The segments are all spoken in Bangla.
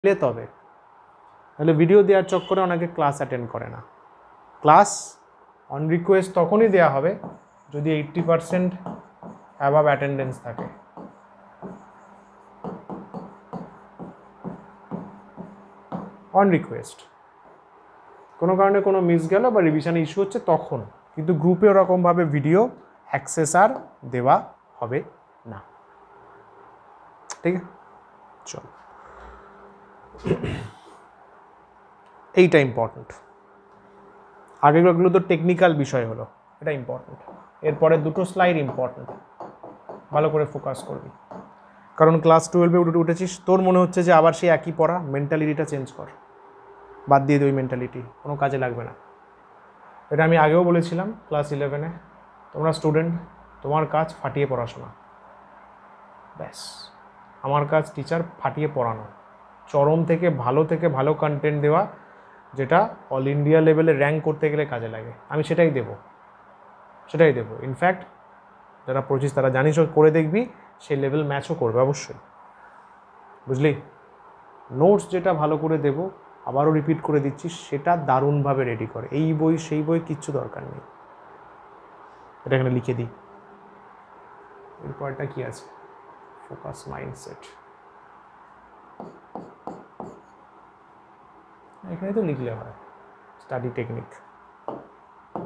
তবে তাহলে ভিডিও দেওয়ার চক্করে অনেকে ক্লাস অ্যাটেন্ড করে না। ক্লাস অন রিকোয়েস্ট তখনই দেওয়া হবে যদি 80% অ্যাবাভ অ্যাটেন্ডেন্স থাকে। অন রিকোয়েস্ট, কোনো কারণে কোনো মিস গেল বা রিভিশনে ইস্যু হচ্ছে তখন, কিন্তু গ্রুপে ওরকমভাবে ভিডিও অ্যাক্সেস আর দেওয়া হবে না। ঠিক আছে, চল এইটা ইম্পর্টেন্ট। আগেগুলো তো টেকনিক্যাল বিষয় হলো, এটা ইম্পর্টেন্ট। এরপরে দুটো স্লাইড ইম্পর্টেন্ট, ভালো করে ফোকাস করবি, কারণ ক্লাস 12-এ উঠেছিস, তোর মনে হচ্ছে যে আবার সেই একই পড়া। মেন্টালিটিটা চেঞ্জ কর, বাদ দিয়ে দে ওই মেন্টালিটি, কোনো কাজে লাগবে না। এটা আমি আগেও বলেছিলাম ক্লাস 11-এ, তোমরা স্টুডেন্ট, তোমার কাজ ফাটিয়ে পড়াশোনা, ব্যাস। আমার কাজ টিচার ফাটিয়ে পড়ানো, চরম থেকে ভালো কন্টেন্ট দেওয়া, যেটা অল ইন্ডিয়া লেভেলে র্যাঙ্ক করতে গেলে কাজে লাগে। আমি সেটাই দেবো। ইনফ্যাক্ট যারা পড়ছিস তারা জানিস, করে দেখবি সেই লেভেল ম্যাচও করবে অবশ্যই, বুঝলি। নোটস যেটা ভালো করে দেবো, আবারও রিপিট করে দিচ্ছি, সেটা দারুণভাবে রেডি করে। এই বই সেই বই কিচ্ছু দরকার নেই, এটা এখানে লিখে দিই। এরপরটা কি আছে? ফোকাস মাইন্ডসেট, এখানে তো লিখলে হয়। স্টাডি টেকনিক,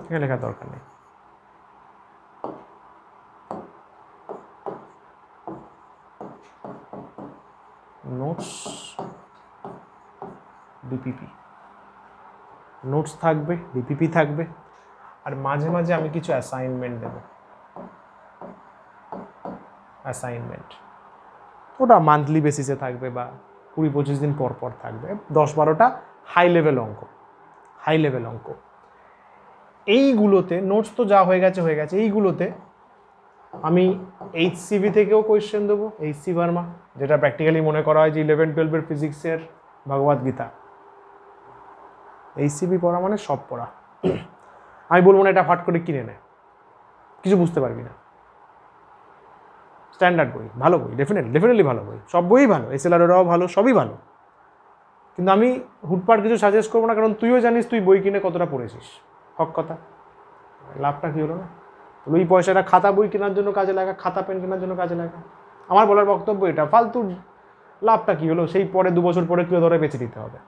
এখানে লেখার দরকার নেই। নোটস, ডিপিপি, নোটস থাকবে, ডিপিপি থাকবে, আর মাঝে মাঝে আমি কিছু অ্যাসাইনমেন্ট দেব। অ্যাসাইনমেন্ট ওটা মান্থলি বেসিসে থাকবে বা 20-25 দিন পর পর থাকবে, 10-12টা হাই লেভেল অঙ্ক। এইগুলোতে নোটস তো যা হয়ে গেছে, এইগুলোতে আমি HCV থেকেও কোয়েশ্চেন দেবো, HC ভার্মা, যেটা প্র্যাকটিক্যালি মনে করা হয় যে 11-12-এর ফিজিক্সের ভগবদ গীতা। HCV পড়া মানে সব পড়া। আমি বলবো না এটা ফাট করে কিনে নেয়, কিছু বুঝতে পারবি না। স্ট্যান্ডার্ড বই, ভালো বই, ডেফিনেটলি ভালো বই, সব বইই ভালো, SLR-এরাও ভালো, সবই ভালো। কিন্তু আমি হুটপাট কিছু সাজেস্ট করবো না, কারণ তুইও জানিস তুই বই কিনে কতটা পড়েছিস। হক কথা, লাভটা কী হলো না? ওই পয়সাটা খাতা বই কেনার জন্য কাজে লাগা, খাতা পেন কেনার জন্য কাজে লাগা। আমার বলার বক্তব্য এটা, ফালতু লাভটা কী হলো? সেই পরে 2 বছর পরে কিলো ধরে বেঁচে দিতে হবে।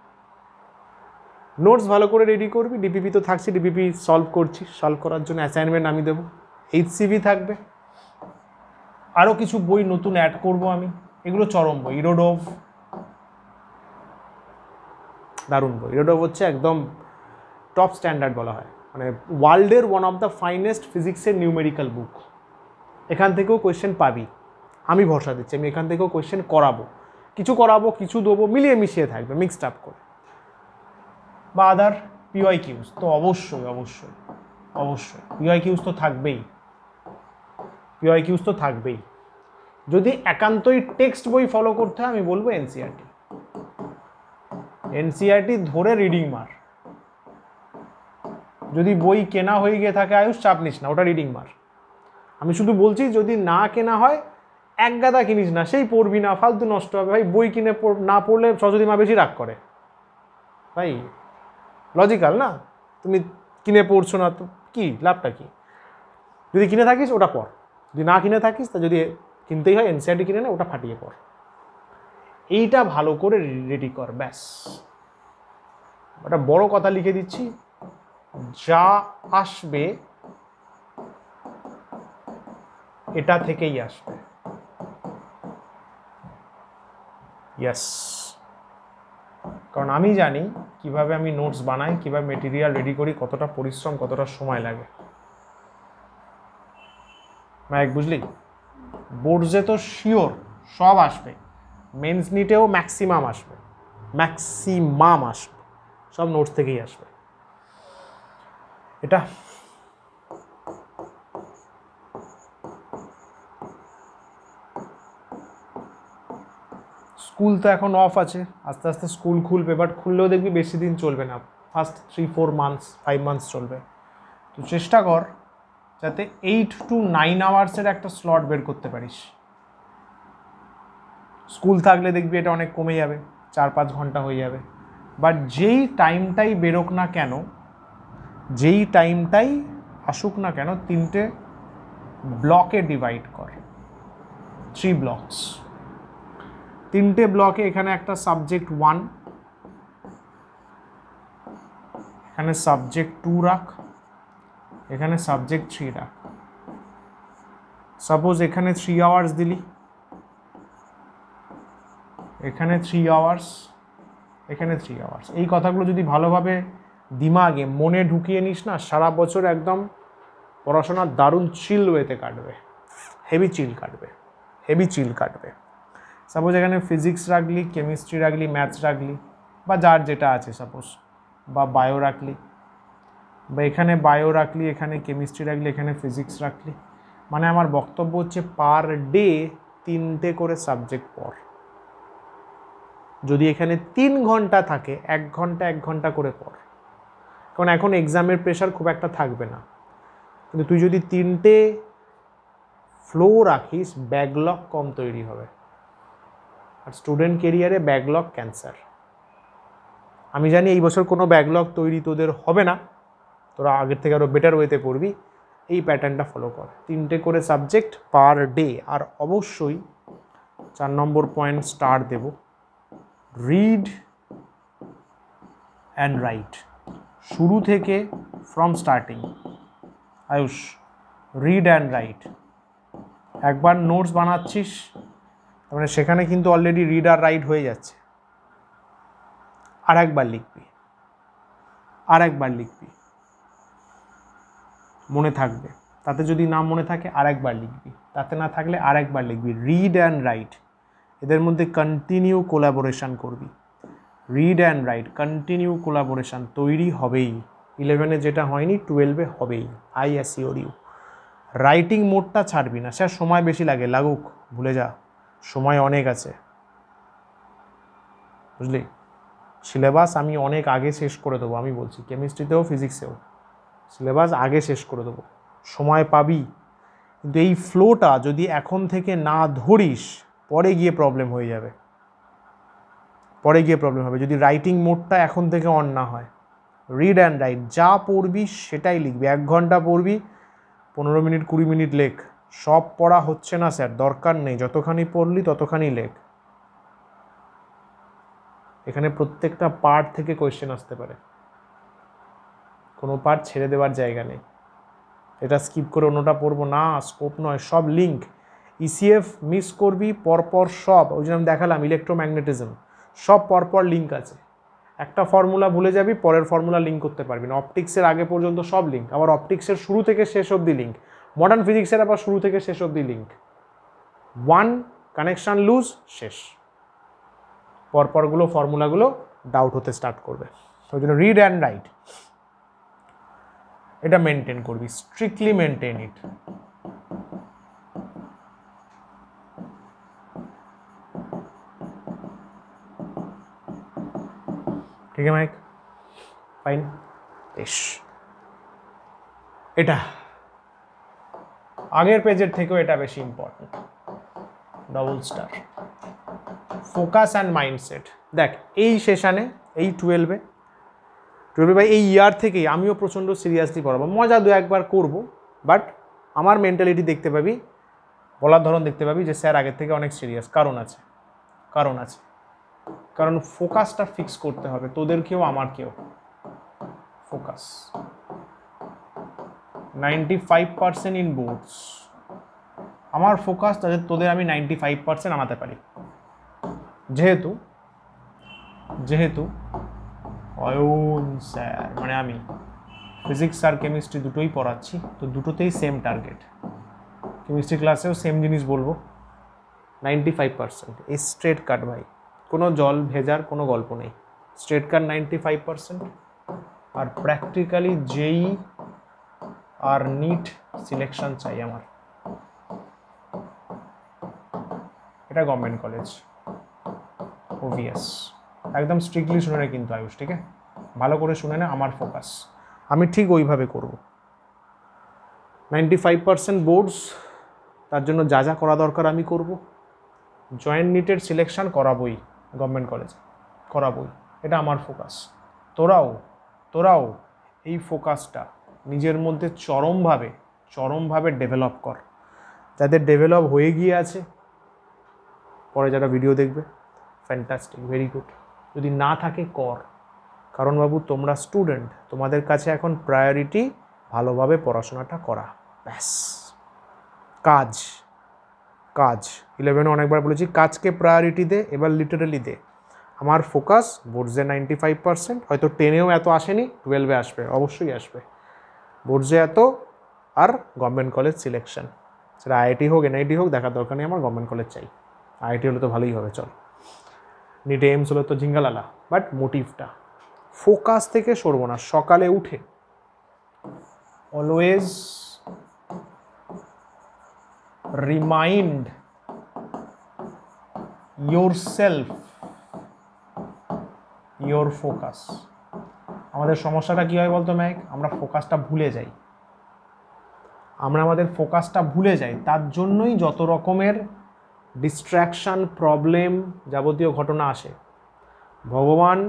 নোটস ভালো করে রেডি করবি, ডিপিপি তো থাকছি, ডিপিপি সলভ করার জন্য অ্যাসাইনমেন্ট আমি দেবো, HCV থাকবে, আরও কিছু বই নতুন অ্যাড করব আমি। এগুলো চরম বই, ইরোডভ, দারুণ বই। ইরোডভ হচ্ছে একদম টপ স্ট্যান্ডার্ড বলা হয়, মানে ওয়ার্ল্ডের ওয়ান অফ দ্য ফাইনেস্ট ফিজিক্সের নিউমেরিক্যাল বুক। এখান থেকেও কোয়েশ্চেন পাবি, আমি ভরসা দিচ্ছি। আমি এখান থেকেও কোয়েশ্চেন করাবো, কিছু দেবো, মিলিয়ে মিশিয়ে থাকবে, মিক্সড আপ করে। বা আদার PYQs তো অবশ্যই PYQs তো থাকবেই। যদি একান্তই টেক্সট বই ফলো করতে হয়, আমি বলবো NCERT ধরে রিডিং মার। যদি বই কেনা হয়ে গিয়ে থাকে আয়ুষ, চাপ নিস না, ওটা রিডিং মার। আমি শুধু বলছি যদি না কেনা হয়, এক গাদা কিনিস না, সেই পড়বি না, ফালতু নষ্ট হবে। ভাই বই কিনে না পড়লে সরস্বতী মা বেশি রাগ করে ভাই, লজিক্যাল না? তুমি কিনে পড়ছো না তো কি লাভটা কি? যদি কিনে থাকিস ওটা পড়, যদি না কিনে থাকিস, তা যদি কিনতেই হয় NCERT কিনে নে, ওটা ফাটিয়ে পড়। এইটা ভালো করে রেডি কর, ব্যাস। একটা বড় কথা লিখে দিচ্ছি, যা আসবে এটা থেকেই আসবে। ইয়েস, কারণ আমি জানি কিভাবে আমি নোটস বানাই, কিভাবে মেটেরিয়াল রেডি করি, কতটা পরিশ্রম, কতটা সময় লাগে। ম্যাক বুঝলি? বোর্ডসে তো শিওর সব আসবে, মেন্স নিটেও ম্যাক্সিমাম আসবে, সব নোটস থেকেই আসবে। এটা স্কুল তো এখন অফ আছে, আস্তে আস্তে স্কুল খুলবে, বাট খুললেও দেখবি বেশি দিন চলবে না, ফার্স্ট 3-4 মান্থস 5 মান্থস চলবে। তো চেষ্টা কর যাতে 8 to 9 আওয়ার্সের একটা স্লট বের করতে পারিস। স্কুল থাকলে দেখবি এটা অনেক কমে যাবে, 4-5 ঘন্টা হয়ে যাবে। বাট যেই টাইমটাই বেরোক না কেন, যেই টাইমটাই আসুক না কেন, 3টে ব্লকে ডিভাইড কর, 3 ব্লকস। 3টে ব্লকে এখানে একটা সাবজেক্ট 1, এখানে সাবজেক্ট 2 রাখ, এখানে সাবজেক্ট 3 রাখ। সাপোজ এখানে 3 আওয়ার্স দিলি, এখানে 3 আওয়ার্স, এখানে 3 আওয়ার্স। এই কথাগুলো যদি ভালোভাবে দিমাগে মনে ঢুকিয়ে নিস না, সারা বছর একদম পড়াশোনার দারুণ চিল ওয়েতে কাটবে, হেভি চিল কাটবে, হেভি চিল কাটবে। সাপোজ এখানে ফিজিক্স রাখলি, কেমিস্ট্রি রাখলি, ম্যাথস রাখলি, বা যার যেটা আছে সাপোজ, বা বায়ো রাখলি, বা এখানে বায়ো রাখলি, এখানে কেমিস্ট্রি রাখলি, এখানে ফিজিক্স রাখলি। মানে আমার বক্তব্য হচ্ছে পার ডে 3টে করে সাবজেক্ট পড়। যদি এখানে 3 ঘন্টা থাকে, 1 ঘন্টা 1 ঘন্টা করে পড়, কারণ এখন এক্সামের প্রেশার খুব একটা থাকবে না। কিন্তু তুই যদি 3টে ফ্লো রাখিস, ব্যাকলগ কম তৈরি হবে। আর স্টুডেন্ট কেরিয়ারে ব্যাকলগ ক্যান্সার। আমি জানি এই বছর কোনো ব্যাকলগ তৈরি তোদের হবে না, তোরা আগের থেকে আরও বেটার ওয়েতে পড়বি। এই প্যাটার্নটা ফলো কর, 3টে করে সাবজেক্ট পার ডে। আর অবশ্যই 4 নম্বর পয়েন্ট স্টার দেব, রিড অ্যান্ড রাইট। শুরু থেকে from starting Ayush, read and write. একবার নোটস বানাচ্ছিস মানে সেখানে কিন্তু অলরেডি রিড আর রাইট হয়ে যাচ্ছে। আর একবার লিখবি, আর একবার লিখবি, মনে থাকবে। তাতে যদি না মনে থাকে আর একবার লিখবি, তাতে না থাকলে আর একবার লিখবি। রিড অ্যান্ড রাইট, এদের মধ্যে কন্টিনিউ কোলাবোরেশন করবি। Read and right, continue collaboration তৈরি হবেই। 11-এ যেটা হয়নি 12-এ হবেই, আই অ্যাসিওর ইউ। রাইটিং মোডটা ছাড়বি না, স্যার সময় বেশি লাগে, লাগুক, ভুলে যা, সময় অনেক আছে, বুঝলি? সিলেবাস আমি অনেক আগে শেষ করে দেবো, আমি বলছি, কেমিস্ট্রিতেও ফিজিক্সেও সিলেবাস আগে শেষ করে দেবো, সময় পাবি। কিন্তু এই ফ্লোটা যদি এখন থেকে না ধরিস, পরে গিয়ে প্রবলেম হয়ে যাবে, পরে গিয়ে প্রবলেম হবে যদি রাইটিং মোডটা এখন থেকে অন না হয়। রিড অ্যান্ড রাইট, যা পড়বি সেটাই লিখবি। 1 ঘন্টা পড়বি, 15 মিনিট 20 মিনিট লেখ। সব পড়া হচ্ছে না স্যার, দরকার নেই, যতখানি পড়লি ততখানি লেখ। এখানে প্রত্যেকটা পার্ট থেকে কোয়েশ্চেন আসতে পারে, কোনো পার্ট ছেড়ে দেওয়ার জায়গা নেই। এটা স্কিপ করে অন্যটা পড়বো না, স্কোপ নয়, সব লিঙ্ক। ইসিএফ মিস করবি পরপর সব, ওই জন্য আমি দেখালাম ইলেকট্রোম্যাগনেটিজম, সব পরপর লিঙ্ক আছে। একটা ফর্মুলা ভুলে যাবি, পরের ফর্মুলা লিঙ্ক করতে পারবি না। অপটিক্সের আগে পর্যন্ত সব লিঙ্ক, আবার অপটিক্সের শুরু থেকে শেষ অবধি লিঙ্ক, মডার্ন ফিজিক্সের আবার শুরু থেকে শেষ অবধি লিঙ্ক। 1 কানেকশান লুজ, শেষ। পরপরগুলো ফর্মুলাগুলো ডাউট হতে স্টার্ট করবে। ওই জন্য রিড অ্যান্ড রাইট এটা মেনটেন করবি, স্ট্রিক্টলি মেনটেন ইট। ঠিক আছে মাইক, ফাইন, বেশ। এটা আগের পেজের থেকেও এটা বেশি important, double star. Focus and mindset. দেখ এই সেশানে, এই 12-এ ভাই, এই ইয়ার থেকেই আমিও প্রচণ্ড সিরিয়াসলি পড়াবো, মজা 2-1বার করবো, বাট আমার মেন্টালিটি দেখতে পাবি, বলার ধরন দেখতে পাবি যে স্যার আগের থেকে অনেক সিরিয়াস। কারণ আছে, কারণ আছে, কারণ ফোকাসটা ফিক্স করতে হবে, তোদেরকেও আমারকেও। Focus 95% in boards. আমার ফোকাস তোদের আমি 95% আনাতে পারি, যেহেতু অয়ন স্যার মানে আমি ফিজিক্স আর কেমিস্ট্রি দুটোই পড়াচ্ছি, তো দুটোতেই সেম টার্গেট। কেমিস্ট্রি ক্লাসেও সেম জিনিস বলবো, 95%। এই স্ট্রেট কাট ভাই, কোনো জল ভেজার কোনো গল্প নেই, স্ট্রেট কাট 95%। আর প্র্যাকটিক্যালি যেই আর নিট সিলেকশন চাই আমার। এটা গভর্নমেন্ট কলেজ, ওভিএস। একদম স্ট্রিক্টলি শুনে নে কিন্তু আয়ুষ, ঠিক আছে? ভালো করে শুনে নে আমার ফোকাস, আমি ঠিক ওইভাবে করব। 95% বোর্ডস, তার জন্য যা যা করা দরকার আমি করব। জয়েন্ট নিটের সিলেকশন করাবোই গভর্নমেন্ট কলেজে, করাবই, এটা আমার ফোকাস। তোরাও এই ফোকাসটা নিজের মধ্যে চরমভাবে ডেভেলপ কর। যাদের ডেভেলপ হয়ে গিয়ে আছে, পরে যারা ভিডিও দেখবে, ফ্যান্টাস্টিক, ভেরি গুড। যদি না থাকে কর, কারণ বাবু তোমরা স্টুডেন্ট, তোমাদের কাছে এখন প্রায়োরিটি ভালোভাবে পড়াশোনাটা করা, ব্যাস। কাজ 11 অনেকবার বলেছি, কাজকে প্রায়োরিটি দে, এবার লিটারালি দে। আমার ফোকাস বোর্ডসে 95%, হয়তো 10এও এত আসেনি, 12-এ আসবে, অবশ্যই আসবে। বোর্ডসে এত, আর গভর্নমেন্ট কলেজ সিলেকশন, সেটা আইআইটি হোক এনআইটি হোক, দেখার দরকার নেই, আমার গভর্নমেন্ট কলেজ চাই। আইআইটি হলে তো ভালোই হবে, চল। নিটে এমস হলে তো ঝিঙ্গালালা, বাট মোটিভটা, ফোকাস থেকে সরবো না। সকালে উঠে always remind yourself your focus। আমাদের সমস্যাটা কী হয় বলতো ম্যাক, আমরা ফোকাসটা ভুলে যাই। আমাদের ফোকাসটা ভুলে যাই, তার জন্যই যত রকমের ডিস্ট্র্যাকশান, প্রবলেম, যাবতীয় ঘটনা আসে। ভগবান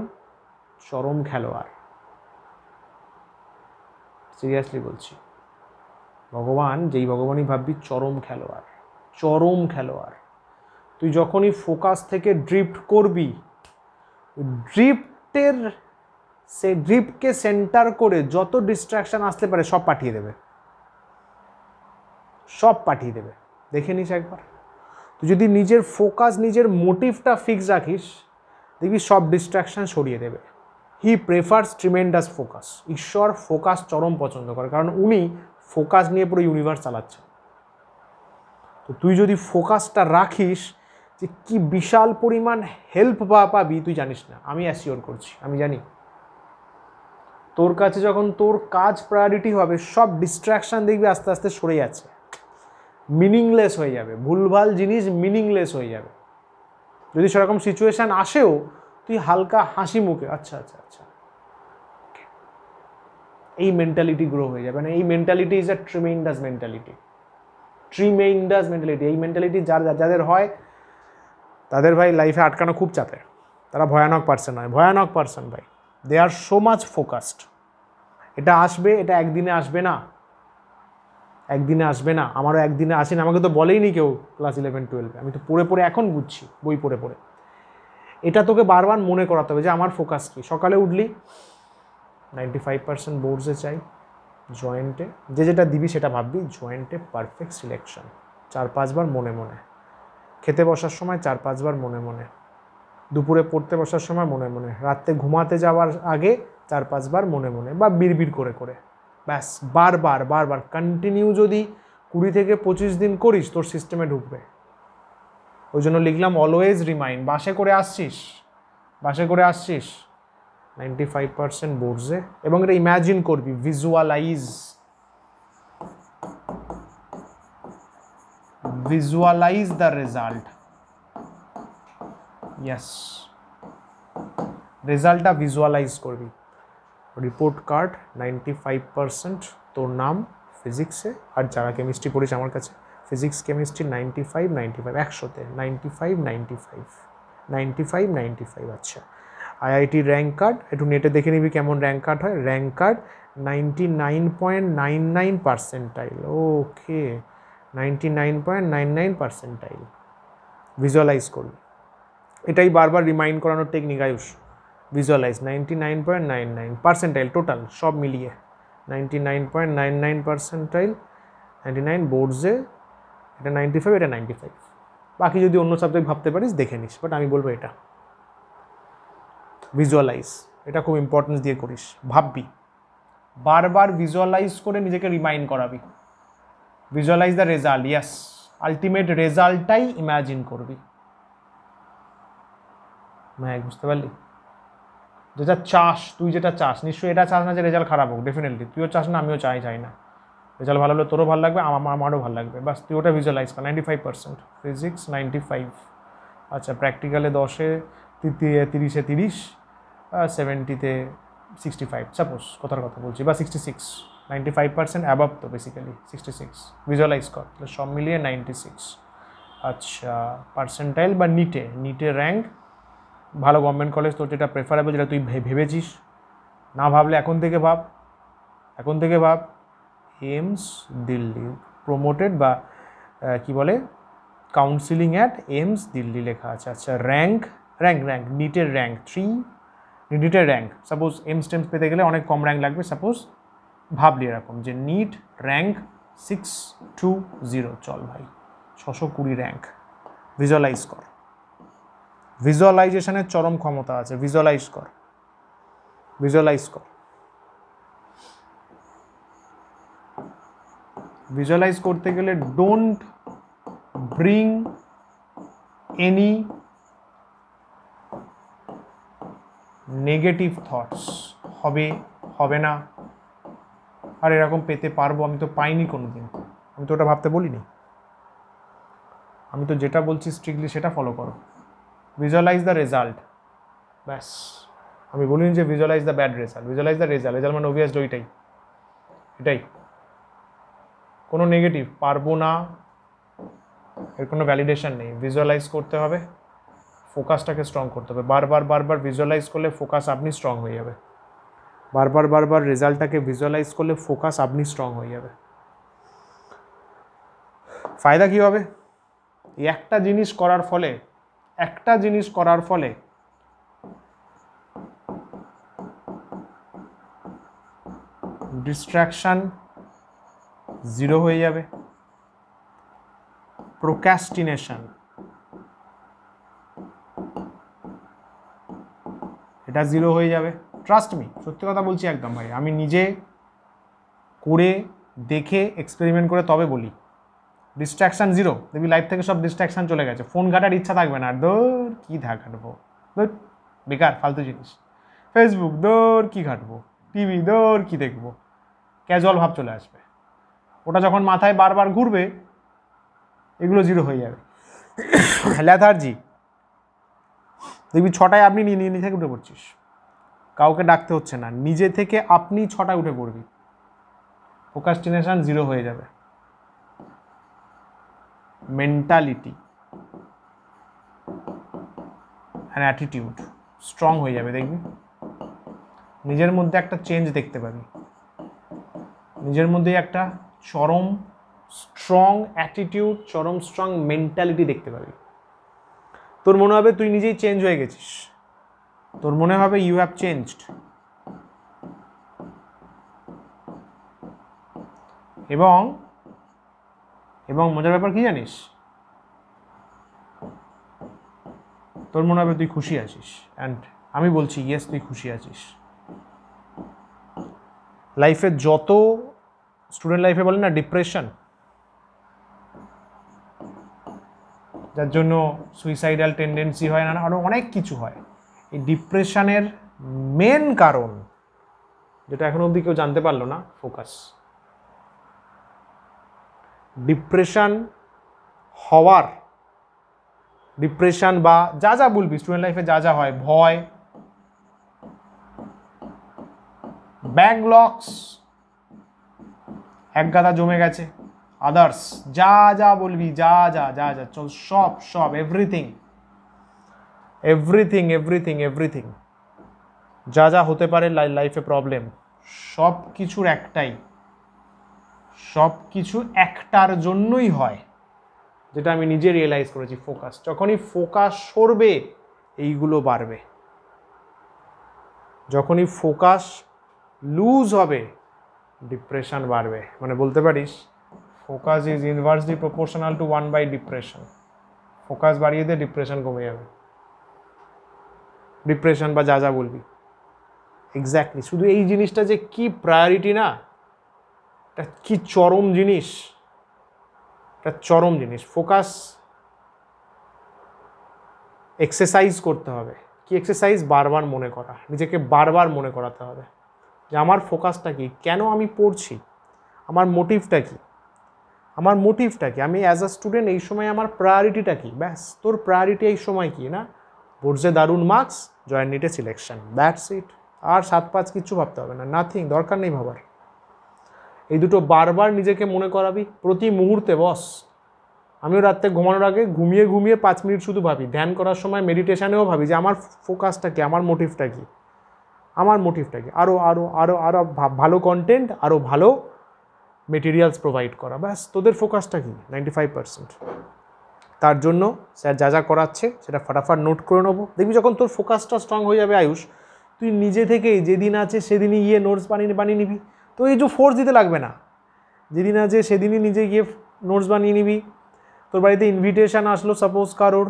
চরম খেলোয়াড়, সিরিয়াসলি বলছি। ভগবান, যেই ভগবানই ভাববি, চরম খেলোয়াড়। তুই যখনই ফোকাস থেকে ড্রিফট করবি, ড্রিফটকে সেন্টার করে যত ডিস্ট্র্যাকশন আসতে পারে সব পাঠিয়ে দেবে। দেখে নিস একবার। তুই যদি নিজের ফোকাস, নিজের মোটিভটা ফিক্স রাখিস, দেখবি সব ডিস্ট্র্যাকশন সরিয়ে দেবে। হি প্রেফার্স ট্রিমেন্ডাস ফোকাস। ঈশ্বর ফোকাস চরম পছন্দ করে, কারণ উনি ফোকাস নিয়ে পুরো ইউনিভার্স চালাচ্ছেন। তো তুই যদি ফোকাসটা রাখিস, যে কি বিশাল পরিমাণ হেল্প পাবি তুই জানিস না। আমি অ্যাসিওর করছি, আমি জানি। তোর কাছে যখন তোর কাজ প্রায়োরিটি হবে, সব ডিস্ট্র্যাকশান দেখবি আস্তে আস্তে সরে যাচ্ছে, মিনিংলেস হয়ে যাবে। ভুলভাল জিনিস মিনিংলেস হয়ে যাবে। যদি সেরকম সিচুয়েশান আসেও, তুই হালকা হাসি মুখে আচ্ছা, এই মেন্টালিটি গ্রো হয়ে যাবে। না, এই mentality is a tremendous mentality. এই মেন্টালিটি যাদের হয়, তাদের ভাই লাইফে আটকানো খুব চাপের। তারা ভয়ানক পার্সন ভাই। দে আর সো মাচ ফোকাসড। এটা আসবে, এটা একদিনে আসবে না। আমারও একদিনে আসেনি, আমাকে তো বলেই নি কেউ ক্লাস 11-12। আমি তো পড়ে এখন বুঝছি, বই পড়ে। এটা তোকে বারবার মনে করাতে হবে যে আমার ফোকাস কী। সকালে উঠলি, 95% বোর্ডসে চাই, জয়েন্টে যেটা দিবি সেটা ভাববি, জয়েন্টে পারফেক্ট সিলেকশন, 4-5 বার মনে। খেতে বসার সময় 4-5 বার মনে। দুপুরে পড়তে বসার সময় মনে। রাতে ঘুমাতে যাওয়ার আগে 4-5 বার মনে, বা বিড়বিড় করে। ব্যাস, বারবার কন্টিনিউ যদি 20 থেকে 25 দিন করিস, তোর সিস্টেমে ঢুকবে। ওই জন্য লিখলাম অলওয়েজ রিমাইন্ড। বাসে করে আসছিস 95% বোর্ডসে, এবং এটা ইম্যাজিন করবি, ভিজুয়ালাইজ দ্য রেজাল্ট। ইয়েস, রেজাল্টটা ভিজুয়ালাইজ করবি। রিপোর্ট কার্ড 95% তোর নাম ফিজিক্সে, আর যারা কেমিস্ট্রি পড়িস আমার কাছে, ফিজিক্স কেমিস্ট্রি 95, 100-তে 95। আচ্ছা, আইআইটি র্যাঙ্ক কার্ড, একটু নেটে দেখে নিবি কেমন র্যাঙ্ক কার্ড হয়। Rank card 99.99%। ওকে, 99.99%। ভিজুয়ালাইজ করবি। এটাই বারবার রিমাইন্ড করানোর টেকনিক আয়ুষ। ভিজুয়ালাইজ 99.99% টোটাল, সব মিলিয়ে 99.99%। 99 বোর্ডসে, এটা 95, এটা 95। বাকি যদি অন্য সাবজেক্ট ভাবতে পারিস দেখে নিস, বাট আমি বলবো এটা ভিজুয়ালাইজ, এটা খুব ইম্পর্টেন্স দিয়ে করিস। ভাববি, বারবার ভিজুয়ালাইজ করে নিজেকে রিমাইন্ড করাবি। Visualise the result. Yes, ultimate রেজাল্টটাই ইম্যাজিন করবি। বুঝতে পারলি? তুই যেটা চাস, নিশ্চয়ই এটা চাস না যে রেজাল্ট খারাপ হোক। ডেফিনেটলি তুইও চাস না, আমিও চাই না। রেজাল্ট ভালো হলে তোরও ভালো লাগবে, আমারও ভালো লাগবে। বাস তুই ওটা ভিজুয়ালাইজ কর। 95% ফিজিক্স 95। আচ্ছা, প্র্যাকটিক্যালে 10-এ 30-এ 30, 70-তে 65, সাপোজ কথার কথা বলছি, বা 66। 95% অ্যাবাভ তো বেসিক্যালি 66। ভিজুয়ালাইজ কর, তাহলে সব মিলিয়ে 96। আচ্ছা, পার্সেন্টাইল বা নিটে র্যাঙ্ক ভালো গভর্নমেন্ট কলেজ তোর যেটা প্রেফারেবল, যেটা তুই ভেবেছিস, না ভাবলে এখন থেকে ভাব এইমস দিল্লি প্রমোটেড, বা কি বলে কাউন্সিলিং অ্যাট এইমস দিল্লি লেখা আছে। আচ্ছা, র্যাঙ্ক নিটের র্যাঙ্ক 3, নিটের র্যাঙ্ক সাপোজ এইমস টেমস পেতে গেলে অনেক কম র্যাঙ্ক লাগবে, সাপোজ ভাবলি এরকম যে নিট র্যাঙ্ক 620, চল ভাই 620 র্যাঙ্ক, ভিজুয়ালাইজ কর, ভিজুয়ালাইজেশনের চরম ক্ষমতা আছে, ভিজুয়ালাইজ কর। ভিজুয়ালাইজ করতে গেলে don't bring any negative thoughts, হবে না, আর এরকম পেতে পারবো, আমি তো পাইনি কোনোদিন, আমি তো ওটা ভাবতে বলিনি, আমি তো যেটা বলছি স্ট্রিক্টলি সেটা ফলো করো। ভিজুয়ালাইজ দ্য রেজাল্ট, ব্যাস। আমি বলিনি যে visualize the bad result, visualize the result মানে অবভিয়াস এটাই কোনো নেগেটিভ পারবো না এর কোনো ভ্যালিডেশন নেই। ভিজুয়ালাইজ করতে হবে, ফোকাসটাকে স্ট্রং করতে হবে, বারবার ভিজুয়ালাইজ করলে ফোকাস আপনি স্ট্রং হয়ে যাবে, বারবার রেজাল্টটাকে ভিজুয়ালাইজ করলে ফোকাস আপনি স্ট্রং হয়ে যাবে। ফায়দা কী হবে? এই একটা জিনিস করার ফলে ডিস্ট্রাকশন 0 হয়ে যাবে, প্রোক্রাস্টিনেশন এটা 0 হয়ে যাবে। ট্রাস্ট মি, সত্যি কথা বলছি একদম ভাই, আমি নিজে করে দেখে এক্সপেরিমেন্ট করে তবে বলি। ডিস্ট্রাকশান 0, দেখবি লাইফ থেকে সব ডিস্ট্রাকশান চলে গেছে, ফোন ঘাটার ইচ্ছা থাকবে না, দৌড় কী ঘাটবো, দৌড় বেকার ফালতু জিনিস, ফেসবুক দৌড় কী ঘাটবো, টিভি দৌড় কী দেখবো, ক্যাজুয়াল ভাব চলে আসবে। ওটা যখন মাথায় বারবার ঘুরবে এগুলো 0 হয়ে যাবে। ল্যাথার্জি, দেখবি 6টায় আপনি নিজে থেকে উঠে পড়ছিস, কাউকে ডাকতে হচ্ছে না, নিজে থেকে আপনি 6টায় উঠে পড়বি, প্রোক্রাস্টিনেশন 0 হয়ে যাবে। মেন্টালিটি অ্যান্ড অ্যাটিটিউড স্ট্রং হয়ে যাবে, দেখবি নিজের মধ্যে একটা চেঞ্জ দেখতে পাবি, নিজের মধ্যে একটা চরম স্ট্রং অ্যাটিটিউড, চরম স্ট্রং মেন্টালিটি দেখতে পাবি। তোর মনে হবে তুই নিজেই চেঞ্জ হয়ে গেছিস, তোর মনে হবে ইউ হ্যাভ চেঞ্জড। এবং মজার ব্যাপার কি জানিস, তোর মনে হবে তুই খুশি আছিস, অ্যান্ড আমি বলছি ইয়েস তুই খুশি আছিস। লাইফে যত স্টুডেন্ট লাইফে বলে না ডিপ্রেশন, যার জন্য সুইসাইডাল টেন্ডেন্সি হয় না, আরও অনেক কিছু হয়, এই ডিপ্রেশনের মেন কারণ যেটা এখনো অবধি কেউ জানতে পারলো না, ফোকাস। ডিপ্রেশন হওয়ার, ডিপ্রেশন বা যা বলবি স্টুডেন্ট লাইফে যা হয়, ভয়, ব্যাকলগস এক গাদা জমে গেছে, আদার্স যা বলবি যা চল সব এভরিথিং যা হতে পারে লাইফে প্রবলেম, সব কিছু একটার জন্যই হয়, যেটা আমি নিজে রিয়েলাইজ করেছি, ফোকাস। যখনই ফোকাস সরবে এইগুলো বাড়বে, যখনই ফোকাস লুজ হবে ডিপ্রেশন বাড়বে। মানে বলতে পারিস focus is inversely proportional to 1 depression. Focus বাড়িয়ে দে, ডিপ্রেশন কমে যাবে, ডিপ্রেশন বা যা বলবি এক্স্যাক্টলি। শুধু এই জিনিসটা যে কি প্রায়োরিটি না, এটা কি চরম জিনিস, ফোকাস এক্সারসাইজ করতে হবে। কি এক্সারসাইজ? বারবার মনে করা, নিজেকে বারবার মনে করাতে হবে যে আমার ফোকাসটা কি, কেন আমি পড়ছি, আমার মোটিভটা কি, আমি অ্যাজ আ স্টুডেন্ট এই সময় আমার প্রায়োরিটিটা কি। ব্যাস, তোর প্রায়োরিটি এই সময় কি না, বোর্ডসে দারুণ মার্কস, জয়েন্ট নিটে সিলেকশন, দ্যাটস ইট। আর 7-5 কিচ্ছু ভাবতে হবে না, নাথিং, দরকার নেই ভাবার। এই দুটো বারবার নিজেকে মনে করাবি প্রতি মুহূর্তে। বস আমিও রাত্রে ঘুমানোর আগে ঘুমিয়ে ঘুমিয়ে 5 মিনিট শুধু ভাবি, ধ্যান করার সময় মেডিটেশানেও ভাবি যে আমার ফোকাসটা কি, আমার মোটিভটা কি, আরও আরও আরও আরও ভালো কন্টেন্ট, আরও ভালো মেটেরিয়ালস প্রোভাইড করা, ব্যাস। তোদের ফোকাসটা কি? 95%। তার জন্য স্যার যা যা করাচ্ছে সেটা ফটাফট নোট করে নেবো। দেখবি যখন তোর ফোকাসটা স্ট্রং হয়ে যাবে আয়ুষ, তুই নিজে থেকেই যেদিন আছে সেদিনই গিয়ে নোটস বানিয়ে নিবি। তো এই যে ফোর্স দিতে লাগবে না, যেদিন আছে সেদিনই নিজে গিয়ে নোটস বানিয়ে নিবি। তোর বাড়িতে ইনভিটেশান আসলো সাপোজ কারোর,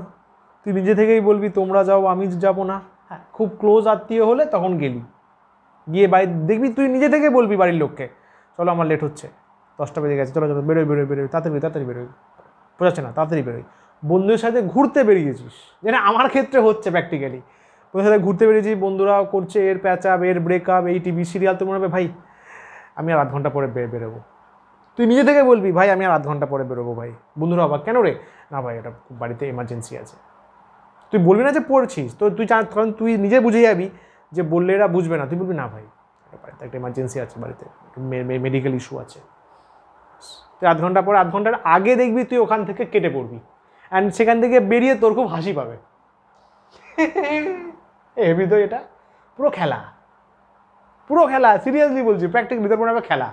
তুই নিজে থেকেই বলবি তোমরা যাও আমি যাবো না। হ্যাঁ, খুব ক্লোজ আত্মীয় হলে তখন গেলি, গিয়ে বাড়ি দেখবি তুই নিজে থেকে বলবি বাড়ির লোককে, চলো আমার লেট হচ্ছে, 10টা বেজে গেছে, চলো চলো বেরোই, তাড়াতাড়ি বেরোই, বোঝাচ্ছে না, তাড়াতাড়ি বেরোই। বন্ধুদের সাথে ঘুরতে বেরিয়েছিস, যেটা আমার ক্ষেত্রে হচ্ছে প্র্যাকটিক্যালি, বন্ধুদের সাথে ঘুরতে বেরিয়েছি, বন্ধুরা করছে এর প্যাচআপ, এর ব্রেকআপ, এই টিভি সিরিয়াল, তো মনে হবে ভাই আমি আর আধ ঘন্টা পরে বেরোবো। তুই নিজে থেকে বলবি ভাই আমি আর আধ ঘন্টা পরে বেরোবো ভাই। বন্ধুরা আবার কেন রে? না ভাই এটা বাড়িতে এমার্জেন্সি আছে। তুই বলবি না যে পড়ছিস, তো তুই কারণ তুই নিজে বুঝে যাবি যে বললে এরা বুঝবে না, তুই বলবি না ভাই বাড়িতে একটা এমার্জেন্সি আছে, বাড়িতে মেডিকেল ইস্যু আছে। তুই আধ ঘন্টার আগে দেখবি তুই ওখান থেকে কেটে পড়বি, অ্যান্ড সেখান থেকে বেরিয়ে তোর খুব হাসি পাবে। হেবি তো, এটা পুরো খেলা, সিরিয়াসলি বলছি, প্র্যাকটিক্যালি তোর মনে হবে খেলা,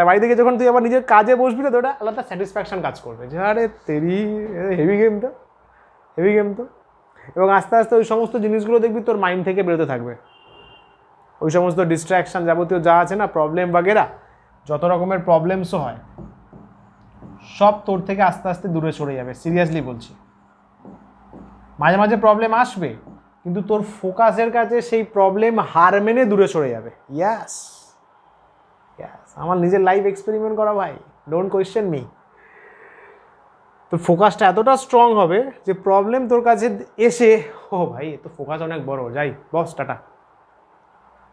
বাড়ি থেকে যখন তুই আবার নিজের কাজে বসবি না, তো ওটা আলাদা স্যাটিসফ্যাকশন কাজ করবে যে আরে তেরি হেভি গেম তো। এবং আস্তে আস্তে ওই সমস্ত জিনিসগুলো দেখবি তোর মাইন্ড থেকে বেরোতে থাকবে, ওই সমস্ত ডিস্ট্র্যাকশন যাবতীয় যা আছে না, প্রবলেম বাগেরা, যত রকমের প্রবলেমসও হয় সব তোর থেকে আস্তে আস্তে দূরে সরে যাবে। সিরিয়াসলি বলছি, মাঝে মাঝে প্রবলেম আসবে, কিন্তু তোর ফোকাসের কাছে সেই প্রবলেম হার মেনে দূরে সরে যাবে। ইয়াস, আমার নিজের লাইফ এক্সপেরিমেন্ট করা ভাই, ডোন্ট কোয়েশ্চেন মি। তোর ফোকাসটা এতটা স্ট্রং হবে যে প্রবলেম তোর কাছে এসে, ও ভাই এ তো ফোকাস অনেক বড়, যাই বস টাটা,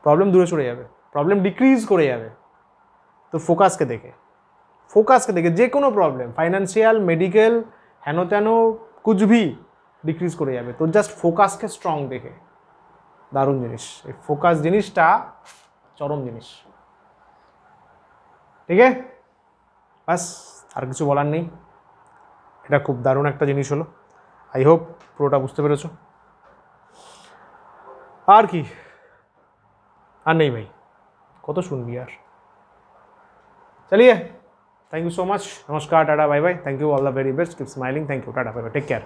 প্রবলেম দূরে সরে যাবে, প্রবলেম ডিক্রিজ করে যাবে তোর ফোকাসকে দেখে। যে কোনো প্রবলেম, ফাইন্যান্সিয়াল, মেডিকেল, হেন তেন কুচভি ডিক্রিজ করে যাবে তোর জাস্ট ফোকাসকে স্ট্রং দেখে। দারুণ জিনিস এই ফোকাস জিনিসটা, চরম জিনিস। ঠিক আছে, বাস আর কিছু বলার নেই, এটা খুব দারুণ একটা জিনিস হলো। আই হোপ পুরোটা বুঝতে পেরেছো। আর কি, আর নেই ভাই, কত শুনবি আর। चलिए, थैंक यू सो मच, नमस्कार, टाटा, bye bye, thank you, all the very best, keep smiling, thank you, टाटा, बाय बाय, टेक केयर।